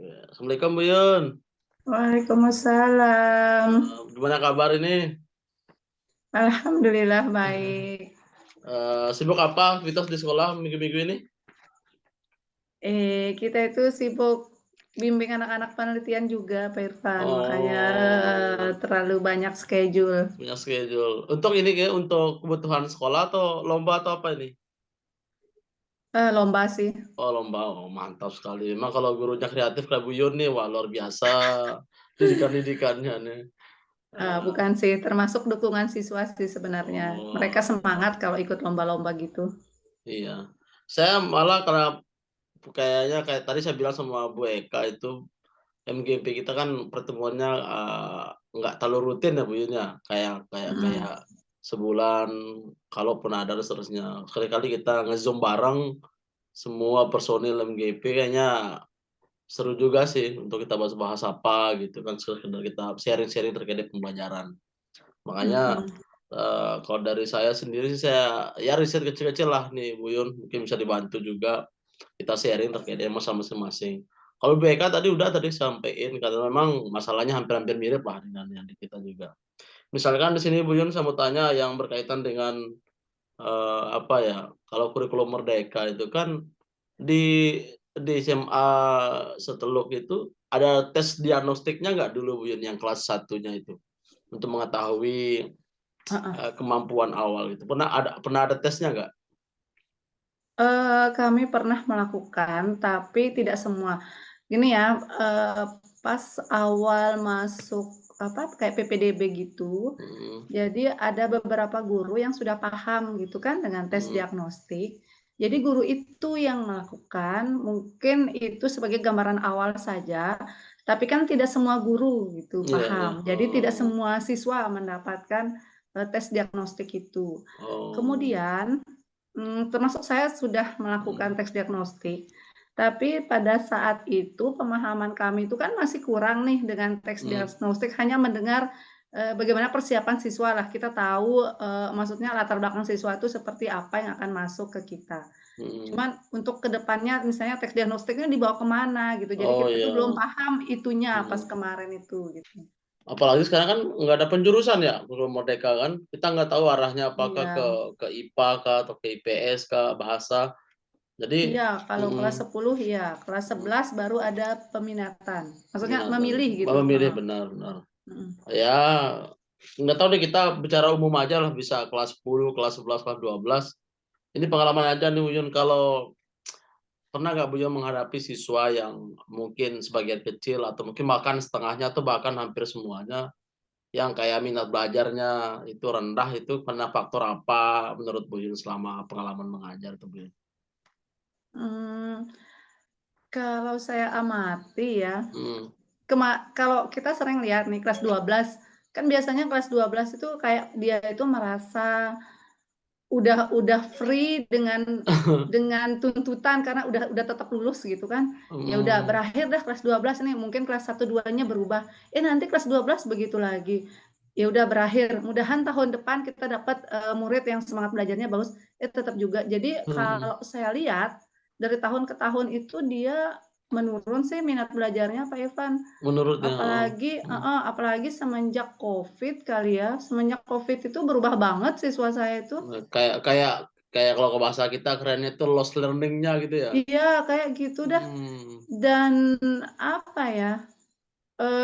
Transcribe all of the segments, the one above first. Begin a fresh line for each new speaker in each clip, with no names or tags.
Assalamualaikum Bu Yun.
Waalaikumsalam.
Gimana kabar ini?
Alhamdulillah baik.
Sibuk apa aktivitas di sekolah minggu-minggu ini?
Kita itu sibuk bimbing anak-anak penelitian juga, Pak Irfan, makanya
Oh,
terlalu banyak schedule.
punya schedule. Untuk ini kayak untuk kebutuhan sekolah atau lomba atau apa ini?
Lomba sih.
Oh lomba, oh, mantap sekali. Emang kalau gurunya kreatif kayak Bu Yun nih, wah luar biasa didikan-didikannya nih.
Bukan sih, termasuk dukungan siswa sih sebenarnya. Mereka
Oh,
semangat kalau ikut lomba-lomba gitu.
iya. Saya malah karena kayaknya kayak tadi saya bilang sama Bu Eka itu MGP kita kan pertemuannya, nggak terlalu rutin ya Bu Yun ya, kayak kayak
Mhm.
kayak sebulan kalaupun ada dan seterusnya. Sekali-kali kita nge-Zoom bareng semua personil MGP kayaknya seru juga sih untuk kita bahas-bahas apa gitu kan, sekedar kita sharing-sharing terkait pembelajaran. Makanya,
Mhm.
kalau dari saya sendiri sih saya ya riset kecil-kecil lah nih Bu Yun, mungkin bisa dibantu juga kita sharing terkait masalah masing-masing. Kalau BK tadi sampein karena memang masalahnya hampir-hampir mirip lah dengan yang di kita juga. Misalkan di sini Bu Yun saya mau tanya yang berkaitan dengan, apa ya, kalau kurikulum merdeka itu kan di di SMA Seteluk itu ada tes diagnostiknya nggak dulu Bu Yun yang kelas satunya itu? Untuk mengetahui,
Heeh.
kemampuan awal itu, pernah ada tesnya nggak?
Kami pernah melakukan, tapi tidak semua. Gini ya, pas awal masuk, kayak PPDB gitu,
Mhm,
jadi ada beberapa guru yang sudah paham gitu kan dengan tes
mhm,
diagnostik. Jadi guru itu yang melakukan, mungkin itu sebagai gambaran awal saja, tapi kan tidak semua guru gitu
iya iya,
paham. Jadi tidak
oh,
semua siswa mendapatkan, tes diagnostik itu.
oh,
Kemudian termasuk saya sudah
mhm,
melakukan tes diagnostik, tapi pada saat itu pemahaman kami itu kan masih kurang nih dengan tes
mhm,
diagnostik, hanya mendengar, bagaimana persiapan siswa lah, kita tahu, maksudnya latar belakang siswa itu seperti apa yang akan masuk ke kita.
mhm.
Cuman untuk ke depannya misalnya tes diagnostiknya dibawa ke mana gitu, jadi
Oh
kita tuh belum
iya,
paham itunya pas
mhm.
kemarin itu, gitu.
Apalagi sekarang kan nggak ada penjurusan ya kurikulum merdeka kan, kita nggak tahu arahnya apakah ke
Iya.
IPA kah atau ke IPS kah, bahasa. Jadi
Iya, kalau kelas
mhm,
10 iya, kelas
mhm,
11 baru ada peminatan. Maksudnya
minatan,
memilih gitu,
memilih
heeh,
benar benar.
mhm.
Ya, nggak tahu deh kita bicara umum aja lah bisa kelas 10, kelas 11, kelas 12. Ini pengalaman aja nih Uyun, kalau pernah nggak Beliau menghadapi siswa yang mungkin sebagian kecil atau mungkin bahkan setengahnya atau bahkan hampir semuanya yang kayak minat belajarnya itu rendah, itu karena faktor apa menurut Buyun selama pengalaman mengajar tuh Buyun?
Mmm, kalau saya amati ya,
Mhm,
kalau kita sering lihat nih kelas 12, kan biasanya kelas 12 itu kayak dia itu merasa udah free dengan tuntutan karena udah tetap lulus gitu kan. Ya udah
mhm,
berakhir dah kelas 12 nih, mungkin kelas 1, 2-nya berubah, nanti kelas 12 begitu lagi. Ya udah berakhir, mudahan tahun depan kita dapat, murid yang semangat belajarnya bagus, tetap juga. Jadi
mhm,
kalau saya lihat, dari tahun ke tahun itu dia menurun sih minat belajarnya Pak Irfan.
menurutnya, heeh, mhm.
Apalagi semenjak Covid kali ya, semenjak Covid itu berubah banget siswa saya itu.
Kayak kayak kayak kalau ke bahasa kita kerennya itu lost learning-nya gitu ya?
Iya, kayak gitu dah.
Mhm,
Dan apa ya,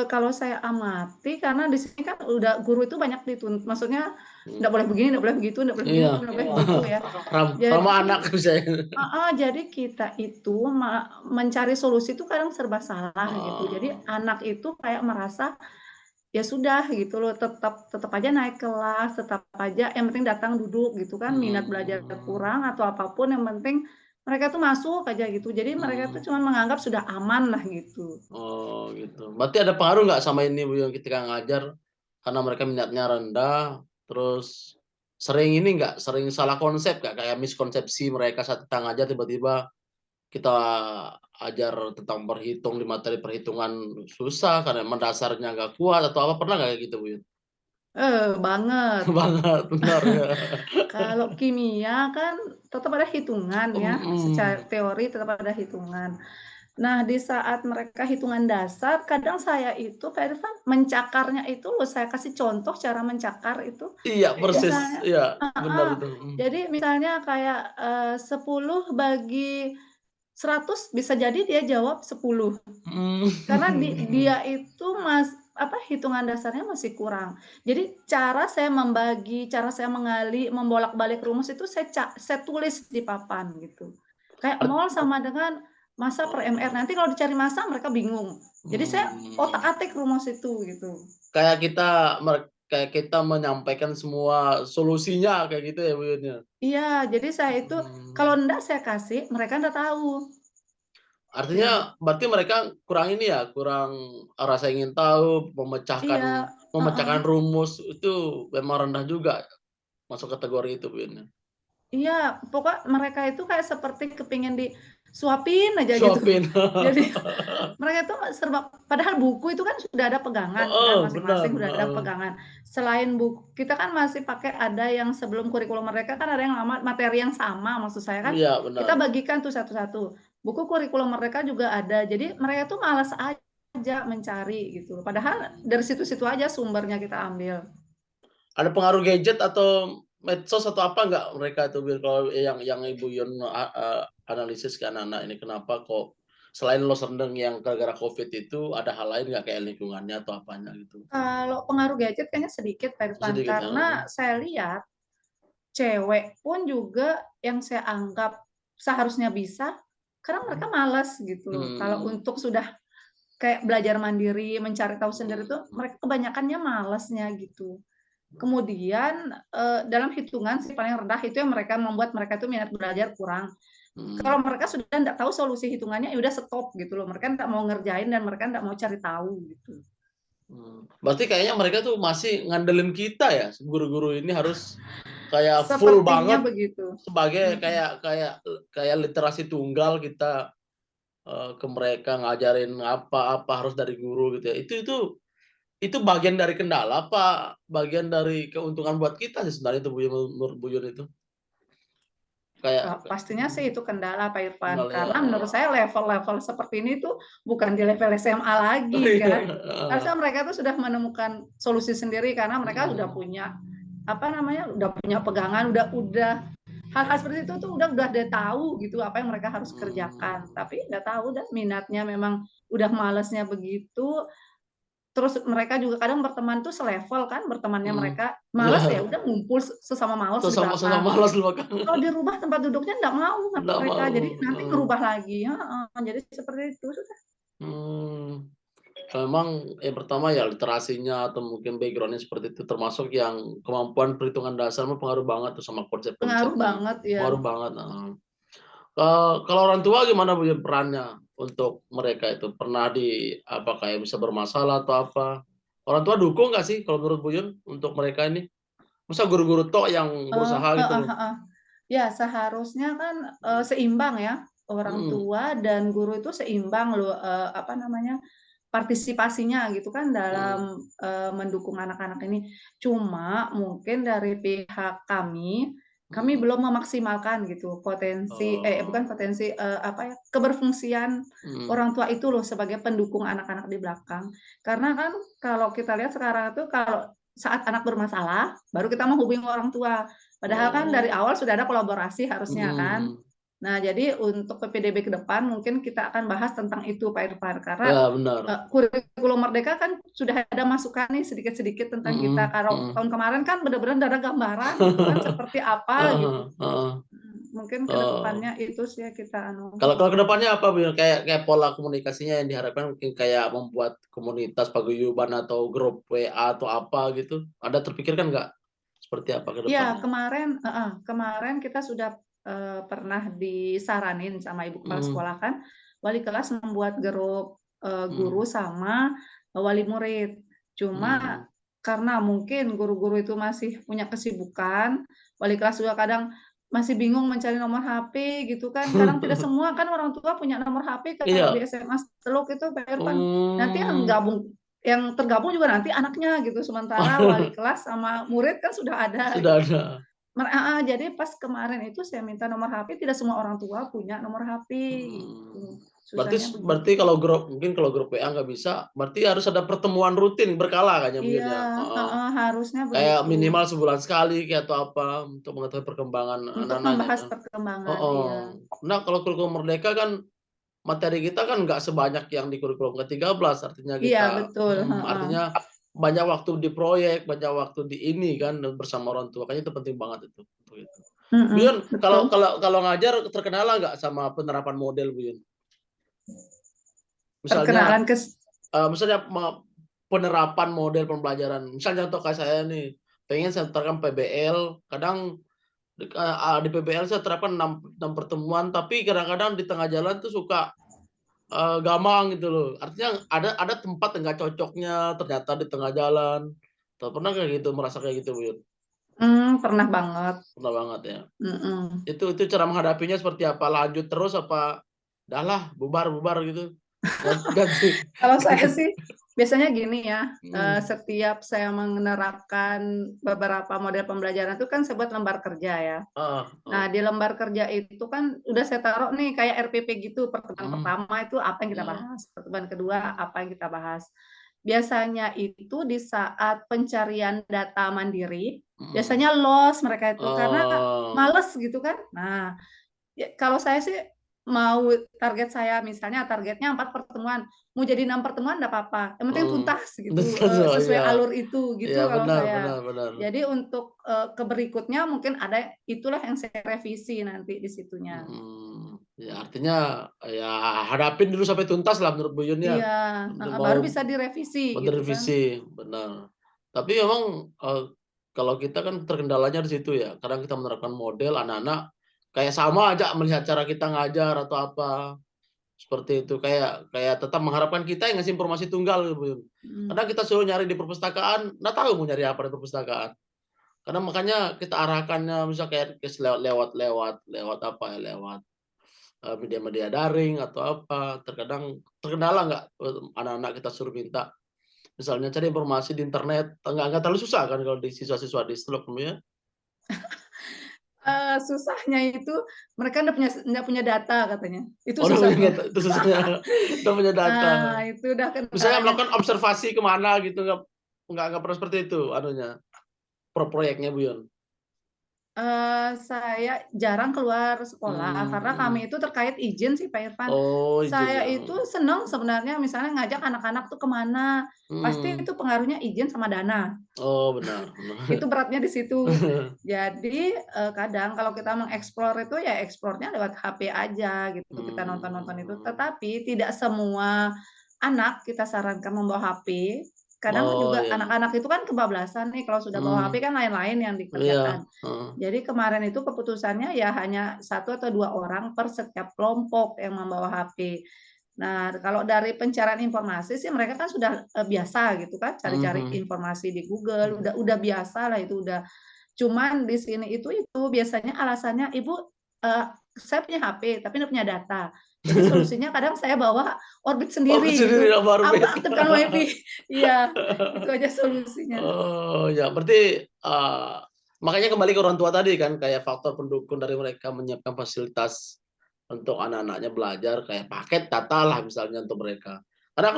kalau saya amati karena di sini kan udah guru itu banyak maksudnya
mhm.
nggak boleh begini, nggak boleh begitu, nggak boleh begini,
Iya,
nggak boleh begitu ya.
ramah
Jadi
anak misalnya.
jadi kita itu mencari solusi itu kadang serba salah gitu. Jadi
Oh,
anak itu kayak merasa ya sudah gitu loh, tetap tetap aja naik kelas, tetap aja yang penting datang duduk gitu kan, minat belajar
mhm,
kurang atau apapun yang penting mereka tuh masuk aja gitu. Jadi mereka tuh
mhm.
cuman menganggap sudah aman lah gitu.
Oh gitu. Berarti ada pengaruh nggak sama ini Bu, yang ketika ngajar, karena mereka minatnya rendah, terus sering ini nggak, sering salah konsep nggak? Kayak miskonsepsi mereka saat kita ngajar tiba-tiba kita ajar tentang di materi perhitungan susah karena emang dasarnya nggak kuat atau apa, pernah nggak kayak gitu Bu Yun?
Banget.
Banget, benar ya.
Kalau kimia kan tetap ada hitungan ya, secara
Mhm,
teori tetap ada hitungan. Nah, di saat mereka hitungan dasar, kadang saya itu, Pak Irfan, mencakarnya itu loh, saya kasih contoh cara mencakar itu.
Iya, persis.
Biasanya
Iya, benar
heeh,
itu. Mhm.
jadi misalnya kayak, 10 bagi 100 bisa jadi dia jawab 10. Karena
Mmm.
dia itu hitungan dasarnya masih kurang. Jadi cara saya membagi, cara saya mengali, membolak-balik rumus itu saya tulis di papan gitu. Kayak
Art
mol sama dengan massa per MR, nanti kalau dicari massa mereka bingung. Jadi saya
mmm.
otak-atik rumus itu gitu.
Kayak kita kayak kita menyampaikan semua solusinya kayak gitu ya, Bu, Yun, ya?
Iya, jadi saya itu kalau
Mmm.
ndak saya kasih, mereka ndak tahu. Kayak
Artinya berarti mereka kurang ini ya, kurang rasa ingin tahu, memecahkan
iya, heeh.
memecahkan rumus itu memang rendah juga masuk kategori itu, Bu, Yun, ya?
Iya, pokok mereka itu kayak seperti kepingin disuapin aja gitu.
Suapin.
Jadi mereka itu serba padahal buku itu kan sudah ada pegangan kan,
Heeh, benar,
masing-masing udah ada
heeh.
pegangan. Selain buku kita kan masih pakai ada yang sebelum kurikulum mereka kan ada yang lama materi yang sama maksud saya kan,
Iya,
kita
benar.
bagikan tuh satu-satu. Buku kurikulum mereka juga ada, jadi mereka tuh malas aja mencari gitu, padahal dari situ-situ aja sumbernya kita ambil.
Ada pengaruh gadget atau medsos atau apa nggak mereka tuh, Bir, kalau yang Ibu Yun analisis ke anak-anak ini, kenapa kok selain loss rendeng yang gara-gara Covid itu, ada hal lain nggak kayak lingkungannya atau apanya gitu?
Kalau pengaruh gadget kayaknya sedikit Pak Irfan,
Sedikit ya?
karena saya lihat cewek pun juga yang saya anggap seharusnya bisa, kadang mereka malas gitu loh. Kalau
Mmm,
untuk sudah kayak belajar mandiri, mencari tahu sendiri tuh,
mmm,
mereka kebanyakannya malasnya gitu. Kemudian, dalam hitungan sih paling rendah itu yang mereka membuat mereka tuh minat belajar kurang. Kalau
mhm,
mereka sudah nggak tahu solusi hitungannya, ya udah stop gitu loh. Mereka nggak mau ngerjain dan mereka nggak mau cari tahu gitu.
berarti kayaknya mereka tuh masih ngandelin kita ya, guru-guru ini harus kayak full
Sepertinya
banget
begitu.
sebagai
Mhm.
kayak kayak kayak literasi tunggal kita, ke mereka ngajarin apa-apa harus dari guru gitu ya. Itu bagian dari kendala apa bagian dari keuntungan buat kita sih sebenarnya itu, Bu, Yun, menurut Bu Yun itu? Kayak
Pastinya sih itu kendala Pak Irfan,
kendala ya,
karena menurut saya level-level seperti ini tuh bukan di level SMA
oh
lagi
iya,
kan.
heeh,
Harusnya mereka tuh sudah menemukan solusi sendiri karena mereka udah
mhm,
punya, udah punya pegangan, udah hal-hal seperti itu tuh udah dia tahu gitu apa yang mereka harus kerjakan.
mmm,
Tapi nggak tahu dan minatnya memang udah malesnya begitu. Terus mereka juga kadang berteman tuh selevel kan, bertemannya
mhm,
mereka
iya,
males ya udah ngumpul sesama males di
sesama sesama
belakang.
malas di belakang,
Kalau dirubah tempat duduknya nggak mau
nggak
mereka,
mau,
jadi nanti
heeh,
ngerubah lagi heeh, jadi seperti itu, sudah.
mmm, memang yang pertama ya literasinya atau mungkin background-nya seperti itu termasuk yang kemampuan perhitungan dasar mah pengaruh banget tuh sama
Pengaruh
konsep-konsepnya,
banget ya.
pengaruh banget, heeh. Kalau orang tua gimana, Bu, ya perannya untuk mereka itu? Pernah apa, kayak bisa bermasalah atau apa? Orang tua dukung nggak sih kalau menurut Bu Yun untuk mereka ini? Masa guru-guru tok yang berusaha gitu
Heeh
loh?
heeh. Ya seharusnya kan, seimbang ya, orang
Mhm,
tua dan guru itu seimbang loh, partisipasinya gitu kan
mhm,
dalam, mendukung anak-anak ini. Cuma mungkin dari pihak kami
mhm.
belum memaksimalkan gitu bukan
Oh,
potensi, keberfungsian
mhm.
orang tua itu loh sebagai pendukung anak-anak di belakang. Karena kan kalau kita lihat sekarang itu kalau saat anak bermasalah, baru kita menghubungi orang tua. Padahal kan dari
Oh,
awal sudah ada kolaborasi harusnya kan.
mhm.
Nah, jadi untuk PPDB ke depan mungkin kita akan bahas tentang itu Pak Irfan, karena,
Ya benar.
kurikulum Merdeka kan sudah ada masukan nih sedikit-sedikit tentang kita.
Mhm,
Kalau
mhm.
tahun kemarin kan benar-benar nggak ada gambaran gitu kan, seperti apa
Heeh,
gitu.
heeh.
Mungkin ke
Oh.
depannya itu sih yang kita
Kalau kalau
mhm.
kedepannya apa, Bu, kayak kayak pola komunikasinya yang diharapkan mungkin kayak membuat komunitas paguyuban atau grup WA atau apa gitu, ada terpikirkan nggak? Seperti apa ke
Iya,
depannya?
kemarin kita sudah, pernah disaranin sama ibu kepala
Mhm,
sekolah kan, wali kelas membuat grup, guru
mhm,
sama, wali murid. Cuma
mmm.
karena mungkin guru-guru itu masih punya kesibukan, wali kelas juga kadang masih bingung mencari nomor HP gitu kan, kadang tidak semua kan orang tua punya nomor HP kalau di
Iya,
SMA Teluk itu Pak Irfan. Nanti
mmm.
yang tergabung juga nanti anaknya gitu, sementara wali kelas sama murid kan sudah ada
Sudah
gitu.
ada.
Jadi pas kemarin itu saya minta nomor HP, tidak semua orang tua punya nomor HP
Mhm.
gitu. susahnya
berarti
begitu.
kalau grup WA nggak bisa, berarti harus ada pertemuan rutin berkala kayaknya Buyun
Iya,
ya? Heeh.
heeh, harusnya
Kayak
begitu.
minimal sebulan sekali kayak atau apa untuk mengetahui perkembangan
Untuk
anak-anaknya
membahas
kan.
perkembangan,
Heeh.
iya.
Nah, kalau kurikulum Merdeka kan materi kita kan nggak sebanyak yang di kurikulum ke-13, artinya
Iya,
kita
betul, heeh.
artinya banyak waktu di proyek, banyak waktu di ini kan dan bersama orang tua, kayaknya itu penting banget itu untuk itu.
Mhm,
Buyun,
betul.
kalau ngajar terkenal nggak sama penerapan model Buyun? Misalnya
Perkenalan ke
misalnya penerapan model pembelajaran, misalnya contoh kayak saya nih, pengen saya terapkan PBL, kadang di PBL saya terapkan 6 pertemuan, tapi kadang-kadang di tengah jalan tuh suka gamang gitu loh. Artinya ada tempat yang nggak cocoknya ternyata di tengah jalan. Pernah kayak gitu, merasa kayak gitu, Buyut?
Pernah banget,
Pernah banget ya.
mhm.
Itu cara menghadapinya seperti apa? Lanjut terus apa, "Udahlah bubar-bubar," gitu? Ganti
Kalau saya
ganti
sih biasanya gini ya,
mhm,
setiap saya menerapkan beberapa model pembelajaran itu kan saya buat lembar kerja ya.
heeh
Nah,
heeh,
di lembar kerja itu kan udah saya taruh nih kayak RPP gitu, pertemuan
mhm,
pertama itu apa yang kita
iya,
bahas, pertemuan kedua apa yang kita bahas. Biasanya itu di saat pencarian data mandiri,
mhm.
biasanya lost mereka itu karena
Oh,
males gitu kan. Nah, kalau saya sih mau target saya misalnya targetnya 4 pertemuan, mau jadi 6 pertemuan nggak apa-apa, yang penting
mhm.
tuntas gitu,
Betul, oh
sesuai
iya.
alur itu,
Iya,
gitu kalau
benar
saya.
benar benar.
Jadi untuk, ke berikutnya mungkin ada itulah yang saya revisi nanti di situnya.
Ya artinya, ya hadapin dulu sampai tuntas lah menurut Buyun ya,
Iya,
untuk
heeh,
mau
baru bisa direvisi gitu kan.
direvisi, benar. Tapi memang, kalau kita kan terkendalanya di situ ya, kadang kita menerapkan model anak-anak kayak sama aja melihat cara kita ngajar atau apa, seperti itu. Kayak kayak tetap mengharapkan kita yang ngasih informasi tunggal gitu, Buyun.
Mhm.
Kadang kita suruh nyari di perpustakaan, nggak tahu mau nyari apa di perpustakaan. Karena makanya kita arahkannya misal kayak lewat apa ya, lewat, media-media daring atau apa, terkadang terkendala nggak, anak-anak kita suruh minta, misalnya cari informasi di internet, nggak terlalu susah kan kalau di siswa-siswa di Stroke ya?
Susahnya itu mereka nggak punya data katanya, itu
Oh, udah punya
susahnya.
data, itu susahnya, udah punya data.
Itu udah
Misalnya
kendalanya.
melakukan observasi ke mana gitu, nggak pernah seperti itu anunya, proyeknya Buyun?
Saya jarang keluar sekolah,
Mmm,
karena kami
mhm.
itu terkait izin sih, Pak Irfan.
Oh, izin
Saya
ya,
itu senang sebenarnya misalnya ngajak anak-anak tuh ke mana, pasti
mhm.
itu pengaruhnya izin sama dana,
Oh, benar
itu
benar.
beratnya di situ. Jadi, kadang kalau kita mengeksplor itu ya eksplornya lewat HP aja gitu, kita nonton-nonton itu.
Mmm.
Tetapi tidak semua anak kita sarankan membawa HP, kadang
Oh,
juga
iya.
anak-anak itu kan kebablasan nih kalau sudah bawa HP
Mhm,
kan lain-lain yang
iya,
dikerjakan.
heeh.
Jadi kemarin itu keputusannya ya hanya 1 atau 2 orang per setiap kelompok yang membawa HP. Nah, kalau dari pencarian informasi sih mereka kan sudah, biasa gitu kan cari-cari
Mhm,
informasi di Google,
mhm.
udah biasa lah itu udah. Cuman di sini itu biasanya alasannya, "Ibu, eee, saya punya HP tapi nggak punya data." Jadi solusinya kadang saya bawa Orbit
Oh, ke
sendiri
sini
gitu,
nambah orbit.
aktifkan WiFi. Iya, itu aja solusinya.
Oh, ya berarti, makanya kembali ke orang tua tadi kan, kayak faktor pendukung dari mereka menyiapkan fasilitas untuk anak-anaknya belajar, kayak paket data lah misalnya untuk mereka. Karena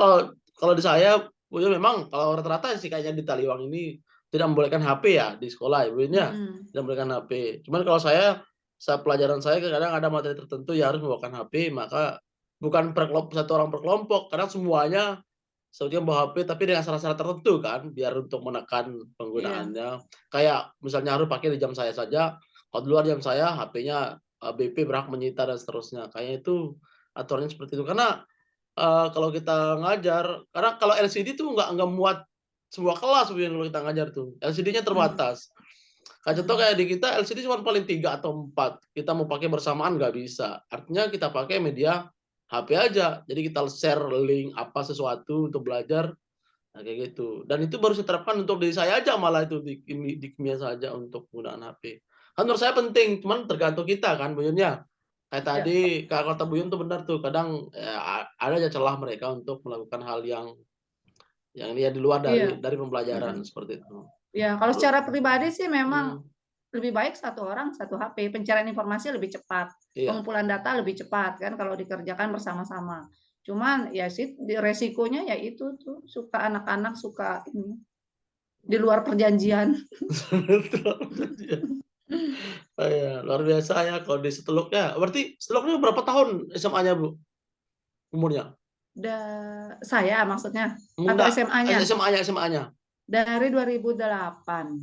kalau di saya, memang kalau rata-rata sih kayaknya di Taliwang ini tidak membolehkan HP ya di sekolah ya, Bu, ya?
Mhm,
Tidak membolehkan HP. Cuman kalau saya, saat pelajaran saya kadang ada materi tertentu ya harus membawakan HP, maka bukan satu orang per kelompok, karena semuanya sepertinya bawa HP tapi dengan syarat-syarat tertentu kan, biar untuk menekan
iya,
penggunaannya. Kayak misalnya harus pakai di jam saya saja, kalau di luar jam saya HP-nya, BP berhak menyita dan seterusnya. Kayaknya itu aturannya seperti itu. Karena, kalau kita ngajar karena kalau LCD tuh nggak muat semua kelas sebenarnya kalau kita ngajar tuh, LCD-nya
mhm,
terbatas. Kayak contoh
mhm,
kayak di kita LCD cuma paling 3 atau 4, kita mau pakai bersamaan nggak bisa. Artinya kita pakai media HP aja. Jadi kita share link apa sesuatu untuk belajar, nah kayak gitu. Dan itu baru saya terapkan untuk diri saya aja malah itu di kimia saja untuk penggunaan HP. Kan menurut saya penting, cuman tergantung kita kan Buyun ya. Kayak
iya,
tadi kata Buyun tuh benar tuh, kadang, ada aja celah mereka untuk melakukan hal yang dia di luar
iya,
dari pembelajaran
mhm.
seperti itu.
Ya, kalau
Terus
secara pribadi sih memang
mhm,
lebih baik satu orang satu HP, pencarian informasi lebih cepat,
Iya.
pengumpulan data lebih cepat kan kalau dikerjakan bersama-sama. Cuman ya sih resikonya ya itu tuh suka anak-anak suka ini di luar perjanjian.
Oh, iya, luar biasa ya kalau di Seteluknya. Berarti Seteluknya berapa tahun SMA-nya, Bu, umurnya?
Saya maksudnya atau
Enggak,
SMA-nya
SMA-nya.
dari 2008.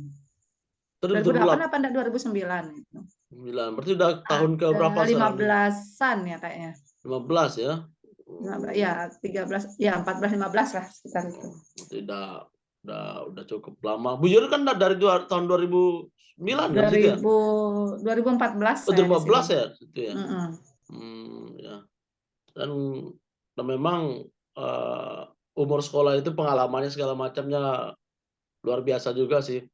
2008
2008,
apa enggak 2009 itu.
9. Berarti udah tahun ke
Ada
berapa sekarang nih?
15-an ya kayaknya.
15 ya?
15, ya 13 ya 14 15 lah sekitar itu.
Oh, berarti udah cukup lama. Bu Yun kan dari tahun 2009 kan di situ ya?
2014
Oh,
saya di sini.
2014 ya situ ya?
Mm-mm.
Ya. Dan memang, umur sekolah itu pengalamannya segala macamnya luar biasa juga sih.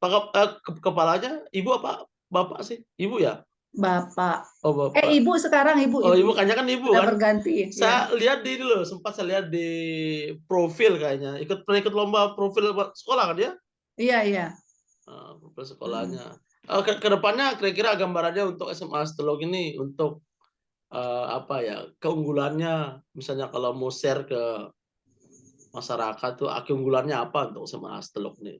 Kepalanya ibu apa bapak sih? Ibu ya?
Bapak.
Oh, bapak.
Ibu sekarang ibu
Oh,
ibu.
ibu kayaknya kan ibu
Udah
kan?
berganti ya.
Saya lihat di ini loh, sempat saya lihat di profil kayaknya, pernah ikut lomba profil sekolah kan dia?
Iya iya.
Profil
Mm.
sekolahnya. Ke depannya kira-kira gambarannya untuk SMA Seteluk ini untuk, apa ya, keunggulannya misalnya kalau mau share ke masyarakat tuh, keunggulannya apa untuk SMA Seteluk nih?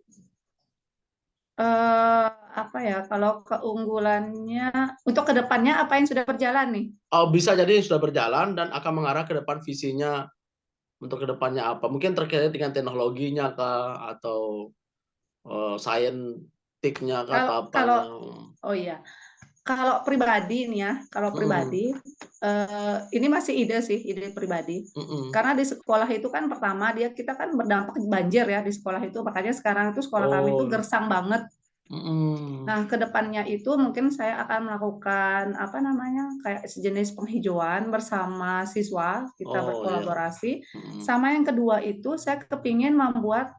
Apa ya kalau keunggulannya untuk kedepannya apa yang sudah berjalan nih?
Oh, bisa jadi sudah berjalan dan akan mengarah ke depan visinya untuk kedepannya apa? Mungkin terkait dengan teknologinya kah atau, saintiknya kah
Kalau
atau
kalau
apanya?
oh iya. Kalau pribadi nih ya, kalau
Mhm,
pribadi, ini masih ide sih, ide pribadi.
mhm.
Karena di sekolah itu kan pertama kita kan berdampak banjir ya di sekolah itu, makanya sekarang itu sekolah kami itu
Oh,
gersang banget.
mhm.
Nah, ke depannya itu mungkin saya akan melakukan apa namanya, kayak sejenis penghijauan bersama siswa, kita
Oh, iya.
berkolaborasi.
Mhm.
Sama yang kedua itu saya kepingin membuat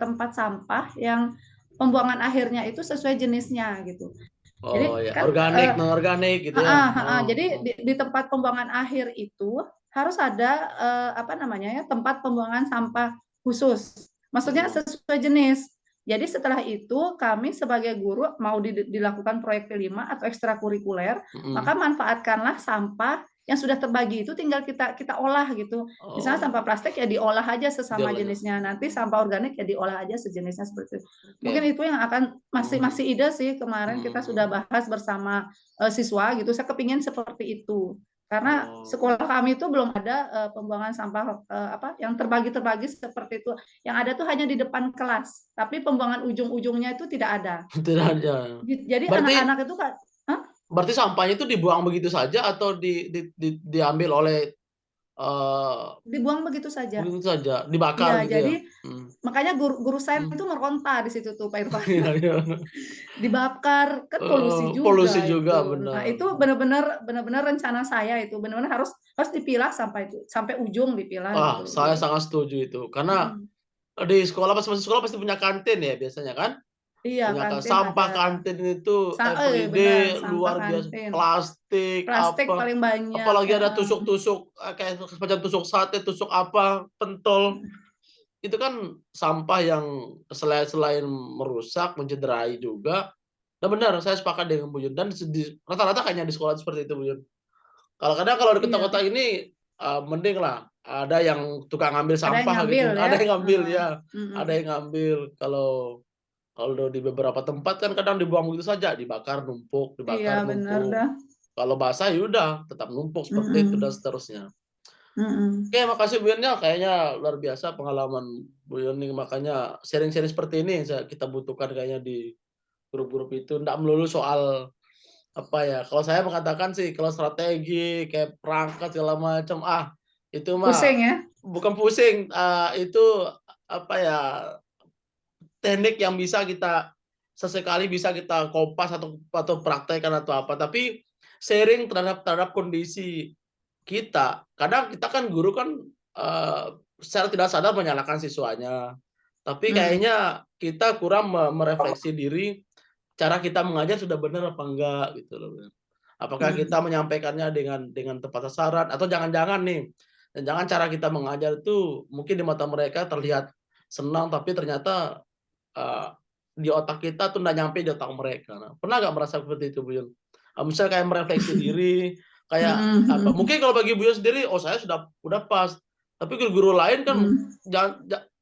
tempat sampah yang pembuangan akhirnya itu sesuai jenisnya gitu.
Oh,
Jadi
ya,
kan
organik, non-organik gitu ya?
jadi
Oh,
di tempat pembuangan akhir itu harus ada apa namanya ya, tempat pembuangan sampah khusus. Maksudnya
mhm,
sesuai jenis. Jadi setelah itu kami sebagai guru mau dilakukan proyek P5 atau ekstrakurikuler, maka
mhm.
manfaatkanlah sampah yang sudah terbagi itu tinggal kita olah gitu. Misalnya sampah
Oh,
plastik ya diolah aja sesama
idealnya.
jenisnya. Nanti sampah organik ya diolah aja sejenisnya seperti itu. Mungkin
Oke.
itu yang akan masih
Mhm,
masih ide sih kemarin kita sudah
mhm.
bahas bersama siswa gitu. Saya kepingin seperti itu. Karena sekolah
Oh.
kami itu belum ada pembuangan sampah apa yang terbagi-terbagi seperti itu. Yang ada tuh hanya di depan kelas, tapi pembuangan ujung-ujungnya itu tidak ada.
Tidak ada.
Jadi
Berarti
anak-anak itu kan, hah?
berarti sampahnya itu dibuang begitu saja atau diambil oleh, eee,
Dibuang begitu saja.
begitu saja, dibakar
Iya,
gitu ya?
jadi
Mhm.
makanya guru saya
Mhm.
itu meronta di situ tuh Pak Irfan.
Iya, iya.
Dibakar kan polusi
Polusi
juga
juga,
itu. Nah,
benar.
itu benar-benar rencana saya itu benar-benar harus dipilah sampai ujung dipilah
Wah,
gitu.
saya sangat setuju itu. Karena
Mm-mm.
di sekolah masing-masing sekolah pasti punya kantin ya biasanya kan?
Iya,
Punya
kantin ada.
sampah kantin itu
Benar,
everyday
sampah
luar biasa,
kantin.
plastik,
Plastik
apa,
paling banyak.
apalagi ada
Heeh.
tusuk-tusuk, kayak semacam tusuk sate, tusuk apa, pentol. Itu kan sampah yang selain merusak, mencederai juga. Dan benar, saya sepakat dengan Bu Yun dan rata-rata kayaknya di sekolah seperti itu, Bu Yun. Kalau di
Iya,
kota-kota ini, mending lah, ada yang tukang ngambil
ada yang
sampah
ngambil
gitu,
ya.
ada yang ngambil
Heeh.
ya,
Mm-mm.
ada yang ngambil. Kalau kalau di beberapa tempat kan kadang dibuang begitu saja, dibakar, numpuk,
Iya,
dibakar,
benar
numpuk.
dah.
Kalau basah ya udah tetap numpuk seperti itu dan
Mm-mm.
seterusnya.
Mm-mm.
Oke, makasih Bu Yun ya, kayaknya luar biasa pengalaman Bu Yun nih, makanya sharing-sharing seperti ini kita butuhkan kayaknya di grup-grup itu, ndak melulu soal apa ya, kalau saya mengatakan sih kalau strategi kayak perangkat segala macam, itu
Pusing
mah
ya.
bukan pusing, itu apa ya, teknik yang bisa kita sesekali bisa kita kopas atau praktekkan atau apa, tapi sharing terhadap terhadap kondisi kita. Kadang kita kan guru kan, eee, secara tidak sadar menyalahkan siswanya, tapi
Mm.
kayaknya kita kurang merefleksi diri, cara kita mengajar sudah benar apa enggak gitu loh. Apakah kita
Mm.
menyampaikannya dengan tepat sasaran atau jangan-jangan nih, jangan cara kita mengajar itu mungkin di mata mereka terlihat senang, tapi ternyata, eee, di otak kita tuh nggak nyampe di otak mereka. Nah, pernah nggak merasa seperti itu, Buyun? Misalnya kayak merefleksi diri, kayak
Mhm,
apa?
mhm,
Mungkin kalau bagi Buyun sendiri, oh saya udah pas. Tapi guru-guru lain kan
mhm,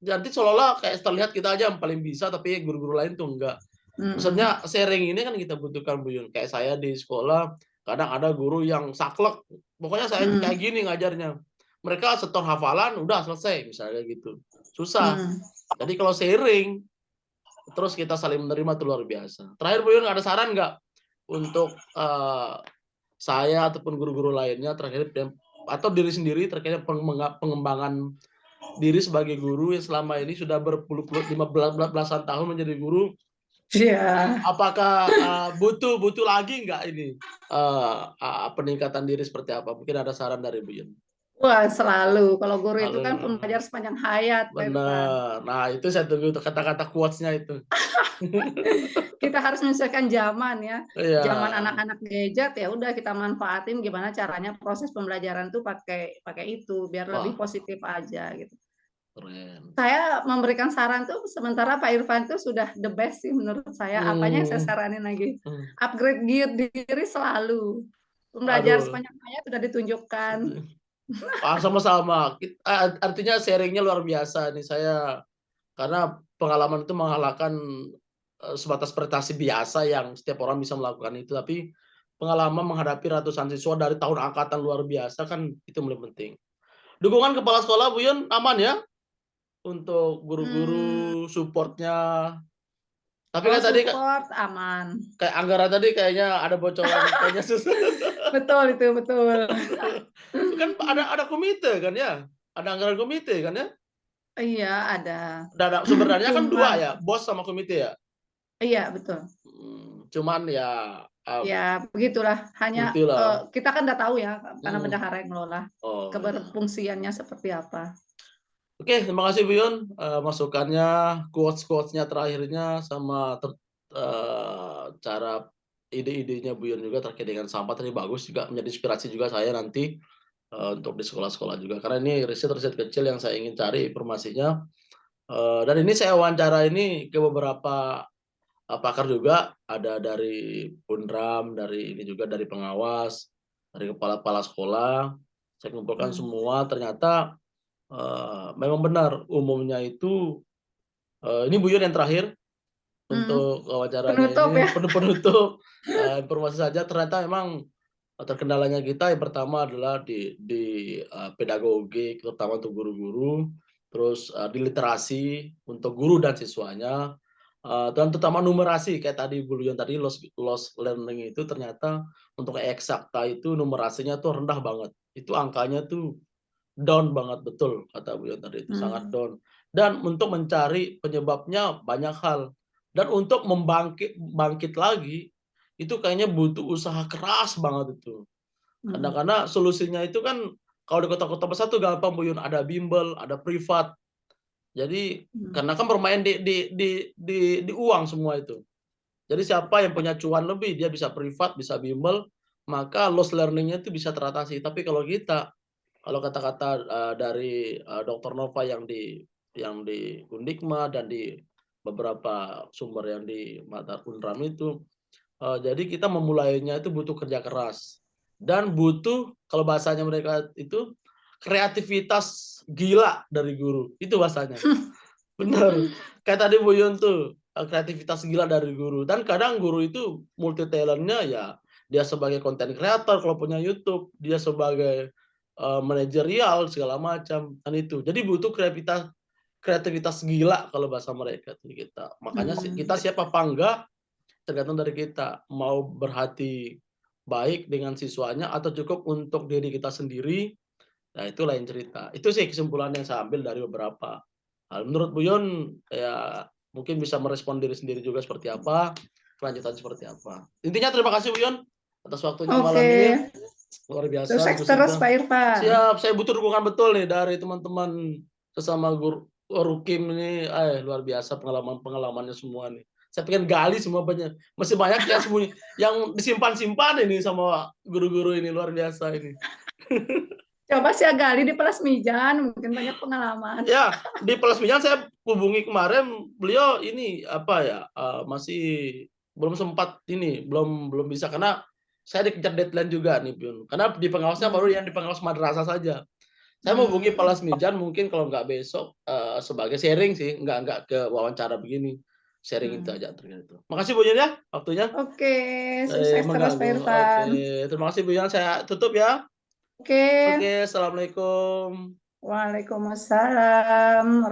nanti seolah-olah kayak terlihat kita aja yang paling bisa, tapi guru-guru lain tuh enggak.
mhm,
Maksudnya sharing ini kan kita butuhkan, Buyun. Kayak saya di sekolah, kadang ada guru yang saklek, pokoknya saya kayak
mhm,
gini ngajarnya. Mereka setor hafalan, udah selesai, misalnya gitu. Susah.
mhm.
Jadi kalau sharing, terus kita saling menerima itu luar biasa. Terakhir, Buyun, ada saran nggak untuk saya ataupun guru-guru lainnya terkait atau diri sendiri terkait pengembangan diri sebagai guru yang selama ini sudah berpuluh-puluh 15 belasan tahun menjadi guru.
Iya.
Apakah butuh lagi nggak ini peningkatan diri seperti apa? Mungkin ada saran dari Buyun.
Wah, selalu. Kalau guru itu kan
Halo,
pembelajar sepanjang hayat, Pak Irfan.
benar. Nah, itu saya tunggu tuh kata-kata quotes-nya itu.
Kita harus menyesuaikan zaman ya.
Iya,
Zaman anak-anak gadget ya udah kita manfaatin gimana caranya proses pembelajaran tuh pakai pakai itu biar lebih
wah,
positif aja gitu.
keren.
Saya memberikan saran tuh sementara Pak Irfan tuh sudah the best sih menurut saya. Apanya yang saya
Hmm,
saranin lagi?
hmm.
Upgrade diri selalu. Pembelajar
Aduh,
sepanjang hayat sudah ditunjukkan.
sama-sama. Artinya sharingnya luar biasa nih saya, karena pengalaman itu mengalahkan sebatas prestasi biasa yang setiap orang bisa melakukan itu, tapi pengalaman menghadapi ratusan siswa dari tahun angkatan luar biasa kan itu yang paling penting. Dukungan kepala sekolah, Buyun, aman ya untuk
Mmm,
guru-guru, supportnya. Tapi
kalau
kan tadi
support aman.
kayak anggaran tadi kayaknya ada bocoran, kayaknya susah.
Betul itu, betul.
Kan ada komite kan ya? Ada anggaran komite kan ya?
Iya ada.
Dan sumber dananya kan
Cuman
2 ya, BOS sama komite ya?
iya betul.
Cuman ya,
Ya begitulah, hanya,
begitulah.
kita kan nggak tahu ya karena
Mhm.
bendahara yang ngelola,
Oh ya.
keberfungsiannya seperti apa.
Oke, terima kasih Buyun, masukannya, quotes-quotes-nya terakhirnya, sama cara ide-idenya Buyun juga terkait dengan sampah tadi bagus juga, menjadi inspirasi juga saya nanti, untuk di sekolah-sekolah juga. Karena ini riset-riset kecil yang saya ingin cari informasinya, dan ini saya wawancara ini ke beberapa, pakar juga, ada dari Pundram, dari ini juga dari pengawas, dari kepala-kepala sekolah. Saya kumpulkan
Mmm,
semua, ternyata memang benar, umumnya itu, ini Buyun yang terakhir
mhm,
untuk wawancaranya
penutup
ini,
ya?
penutup, informasi saja ternyata memang terkendalanya kita yang pertama adalah di pedagogi, terutama untuk guru-guru, terus, di literasi untuk guru dan siswanya, dan terutama numerasi kayak tadi Buyun tadi lost lost learning itu ternyata untuk eksakta itu numerasinya tuh rendah banget. Itu angkanya tuh down banget, betul kata Beliau tadi itu, sangat
Mmm,
down. Dan untuk mencari penyebabnya banyak hal. Dan untuk bangkit lagi, itu kayaknya butuh usaha keras banget itu.
mhm,
Karena solusinya itu kan kalau di kota-kota besar tuh gampang Buyun, ada bimbel, ada privat. Jadi
mhm,
karena kan bermain di uang semua itu. Jadi siapa yang punya cuan lebih, dia bisa privat, bisa bimbel, maka loss learning-nya itu bisa teratasi. Tapi kalau kita, kalau kata-kata, dari, Dokter Nova yang di Undikma dan di beberapa sumber yang di mata Unram itu, jadi kita memulainya itu butuh kerja keras dan butuh kalau bahasanya mereka itu kreativitas gila dari guru, itu bahasanya. Bener, kayak tadi Buyun tuh, kreativitas gila dari guru dan kadang guru itu multi talent-nya ya, dia sebagai content creator kalau punya YouTube, dia sebagai, manajerial segala macam, kan itu. Jadi butuh kreativitas kreativitas gila kalau bahasa mereka tuh kita. Makanya kita
mhm,
siap apa enggak, tergantung dari kita, mau berhati baik dengan siswanya atau cukup untuk diri kita sendiri. Nah, itu lain cerita. Itu sih kesimpulan yang saya ambil dari beberapa hal. Menurut Buyun, ya mungkin bisa merespon diri sendiri juga seperti apa, kelanjutan seperti apa. Intinya terima kasih Buyun atas waktunya
oke,
malam ini. Luar biasa
sukses
diskusi
terus
kita.
Pak Irfan.
Siap, saya butuh dukungan betul nih dari teman-teman sesama guru Rukim ini, luar biasa pengalaman-pengalamannya semua nih. Saya pengen gali semua banyak, masih banyak yang sembunyi, yang disimpan-simpan ini sama guru-guru ini luar biasa ini.
Coba si Agali di Pelasmijan, mungkin banyak pengalaman.
Ya, di Pelasmijan saya hubungi kemarin, beliau ini apa ya, masih belum sempat ini, belum bisa karena saya dikejar deadline juga nih, Piun. Karena di pengawasnya baru yang di pengawas madrasah saja. Saya mau hubungi
Hmm.
Pelasmijan mungkin kalau nggak besok, sebagai sharing sih, nggak ke wawancara begini. Sharing itu aja terkait itu. Makasih Bu Yun ya waktunya.
Oke, sukses terus Pak
Mengganggu. Oke,
Irfan.
terima kasih Bu Yun, saya tutup ya.
Oke,
Oke, assalamualaikum.
Waalaikumsalam.